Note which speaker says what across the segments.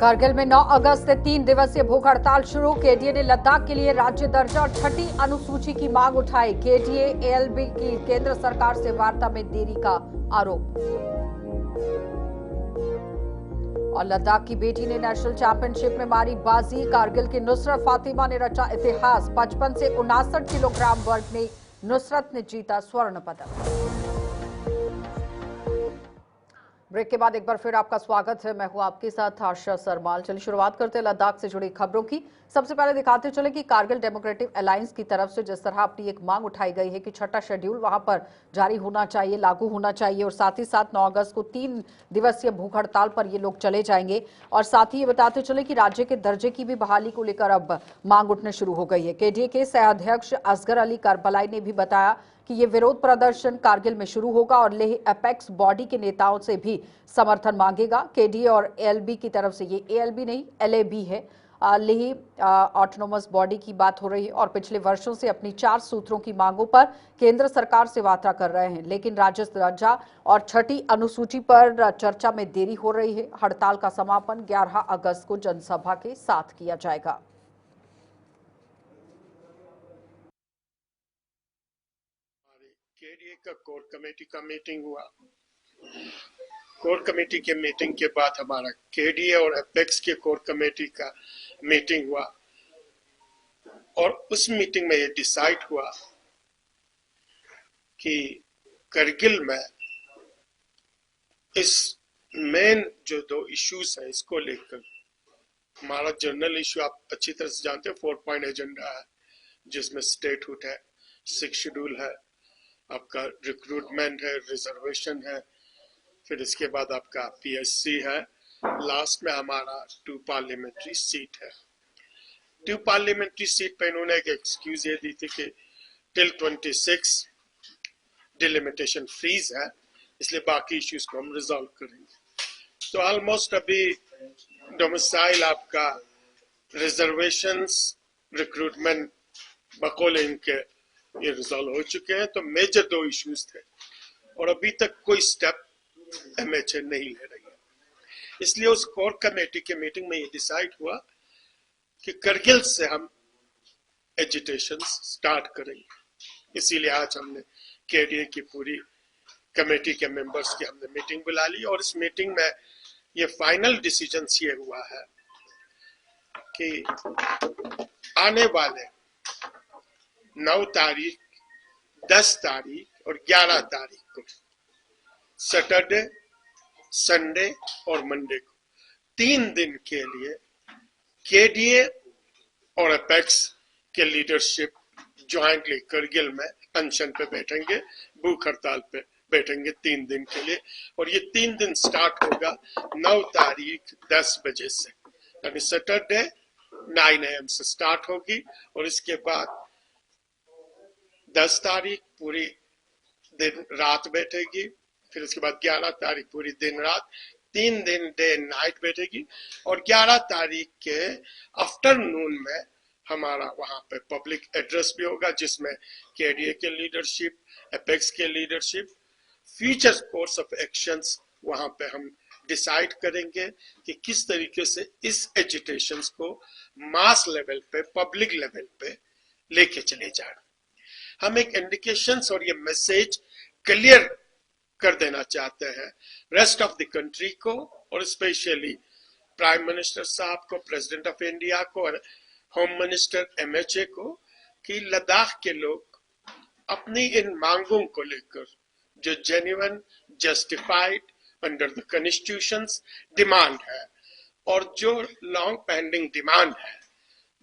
Speaker 1: कारगिल में 9 अगस्त से 3 दिवसीय भूख हड़ताल शुरू। केडीए ने लद्दाख के लिए राज्य दर्जा और छठी अनुसूची की मांग उठाई। केडीए एएलबी की केंद्र सरकार से वार्ता में देरी का आरोप। और लद्दाख की बेटी ने नेशनल चैंपियनशिप में मारी बाजी। कारगिल की नुसरत फातिमा ने रचा इतिहास। 55 से 59 किलोग्राम वर्ग में नुसरत ने जीता स्वर्ण पदक। ब्रेक के बाद एक बार फिर आपका स्वागत है। मैं हूं आपके साथ आशा सरमाल। चलिए शुरुआत करते हैं लद्दाख से जुड़ी खबरों की। सबसे पहले दिखाते चले कि कारगिल डेमोक्रेटिक अलायंस की तरफ से जिस तरह अपनी एक मांग उठाई गई है कि छठा शेड्यूल वहां पर जारी होना चाहिए, लागू होना चाहिए, और साथ ही साथ 9 अगस्त को 3 दिवसीय भूख हड़ताल पर ये लोग चले जाएंगे। और साथ ही ये बताते चले कि राज्य के दर्जे की भी बहाली को लेकर अब मांग उठने शुरू हो गई है। केडीए के सह अध्यक्ष असगर अली करबलाई ने भी बताया कि ये विरोध प्रदर्शन कारगिल में शुरू होगा और लेह एपेक्स बॉडी के नेताओं से भी समर्थन मांगेगा। केडीए और एएलबी की तरफ से, ये एएलबी नहीं एलएबी है, लेह ऑटोनोमस बॉडी की बात हो रही है, और पिछले वर्षों से अपनी 4 सूत्रों की मांगों पर केंद्र सरकार से वार्ता कर रहे हैं, लेकिन राज्य दर्जा और छठी अनुसूची पर चर्चा में देरी हो रही है। हड़ताल का समापन 11 अगस्त को जनसभा के साथ किया जाएगा।
Speaker 2: केडीए का कोर कमेटी का मीटिंग हुआ। कोर कमेटी के मीटिंग के बाद हमारा केडीए और एपेक्स के कोर कमेटी का मीटिंग हुआ, और उस मीटिंग में ये डिसाइड हुआ कि करगिल में इस मेन जो 2 इश्यूज है इसको लेकर हमारा जनरल इश्यू आप अच्छी तरह से जानते हैं, 4 पॉइंट एजेंडा है जिसमें स्टेटहुड है, 6 शेड्यूल है, आपका रिक्रूटमेंट है, रिजर्वेशन है, फिर इसके बाद आपका पीएससी है, लास्ट में हमारा 2 पार्लियामेंट्री सीट है। 2 पार्लियामेंट्री सीट पे इन्होंने एक एक्सक्यूज ये दी थी कि टिल 26 डिलिमिटेशन फ्रीज है, इसलिए बाकी इश्यूज को हम रिजॉल्व करेंगे। तो ऑलमोस्ट अभी डोमिसाइल आपका रिजर्वेशंस, रिक्रूटमेंट बकौल इनके ये रिजॉल्व हो चुके हैं। तो मेजर 2 इश्यूज थे और अभी तक कोई स्टेप एमएचए नहीं ले रही है, इसलिए उस कोर कमेटी के मीटिंग में ये डिसाइड हुआ कि करगिल से हम एजिटेशन स्टार्ट करेंगे। इसीलिए आज हमने केडीए की पूरी कमेटी के मेंबर्स की हमने मीटिंग बुला ली, और इस मीटिंग में ये फाइनल डिसीजन ये हुआ है कि आने वाले 9 तारीख, 10 तारीख और 11 तारीख को सैटरडे, संडे और मंडे को 3 दिन के लिए केडीए और एपेक्स के लीडरशिप ज्वाइंटली करगिल में अनशन पे बैठेंगे, भूख हड़ताल पे बैठेंगे 3 दिन के लिए। और ये 3 दिन स्टार्ट होगा 9 तारीख 10 बजे से, यानी सैटरडे 9 AM से स्टार्ट होगी, और इसके बाद 10 तारीख पूरी दिन रात बैठेगी, फिर उसके बाद 11 तारीख पूरी दिन रात, 3 दिन डे नाइट बैठेगी, और 11 तारीख के आफ्टरनून में हमारा वहां पे पब्लिक एड्रेस भी होगा, जिसमें केडीए के लीडरशिप, एपेक्स के leadership, future course of actions वहां पे हम डिसाइड करेंगे कि किस तरीके से इस एजिटेशंस को मास लेवल पे, पब्लिक लेवल पे लेके चले जाए। हम एक इंडिकेशंस और ये मैसेज क्लियर कर देना चाहते हैं रेस्ट ऑफ द कंट्री को, और स्पेशली प्राइम मिनिस्टर साहब को, प्रेसिडेंट ऑफ इंडिया को, और होम मिनिस्टर एमएचए को, कि लद्दाख के लोग अपनी इन मांगों को लेकर जो genuine, justified under the constitutions demand है, और जो लॉन्ग पेंडिंग डिमांड है,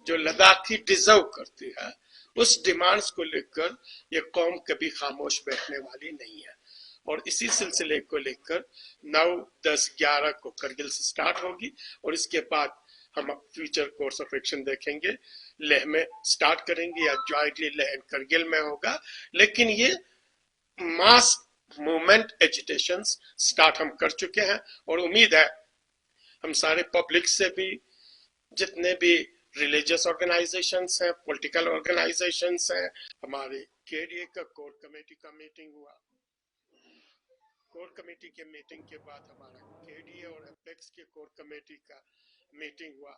Speaker 2: जो लद्दाखी डिजर्व करती है, उस डिमांड्स को लेकर ये कौम कभी खामोश बैठने वाली नहीं है। और इसी सिलसिले को लेकर 9, 10, 11 को करगिल से स्टार्ट होगी, और इसके बाद हम फ्यूचर कोर्स ऑफ एक्शन देखेंगे। लेह में स्टार्ट करेंगे या ज्वाइंटली लेह एंड करगिल में होगा, लेकिन ये मास मूवमेंट एजिटेशन स्टार्ट हम कर चुके हैं, और उम्मीद है हम सारे पब्लिक से भी, जितने भी रिलीजियस ऑर्गेनाइजेशंस हैं, पॉलिटिकल ऑर्गेनाइजेशंस हैं, हमारे केडीए का कोर कमेटी का मीटिंग हुआ। कोर कमेटी के मीटिंग के बाद हमारा केडीए और एपेक्स के कोर कमेटी का मीटिंग हुआ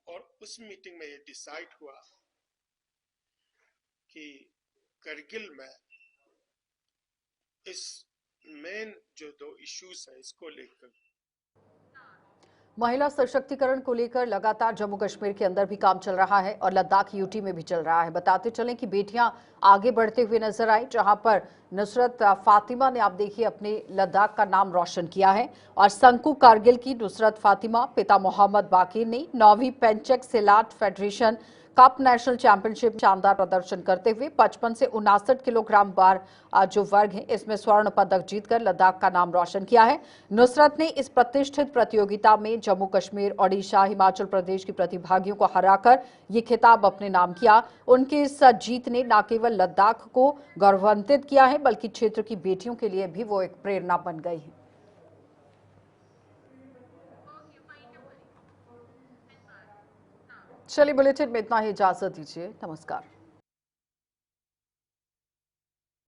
Speaker 2: और उस मीटिंग में ये डिसाइड हुआ कि करगिल में इस मेन जो 2 इश्यूज है इसको लेकर
Speaker 1: महिला सशक्तिकरण को लेकर लगातार जम्मू कश्मीर के अंदर भी काम चल रहा है और लद्दाख यूटी में भी चल रहा है। बताते चलें कि बेटियां आगे बढ़ते हुए नजर आई, जहां पर नुसरत फातिमा ने आप देखिए अपने लद्दाख का नाम रोशन किया है और संकु कारगिल की नुसरत फातिमा पिता मोहम्मद बाकिर ने 9वीं पेंचेक सिलाट फेडरेशन कप नेशनल चैंपियनशिप शानदार प्रदर्शन करते हुए 55 से 59 किलोग्राम बार जो वर्ग है इसमें स्वर्ण पदक जीतकर लद्दाख का नाम रोशन किया है। नुसरत ने इस प्रतिष्ठित प्रतियोगिता में जम्मू कश्मीर, ओडिशा, हिमाचल प्रदेश के प्रतिभागियों को हराकर ये खिताब अपने नाम किया। उनकी इस जीत ने न केवल लद्दाख को गौरवान्वित किया है बल्कि क्षेत्र की बेटियों के लिए भी वो एक प्रेरणा बन गई है। चलिए बुलेटिन में इतना ही, इजाजत दीजिए, नमस्कार।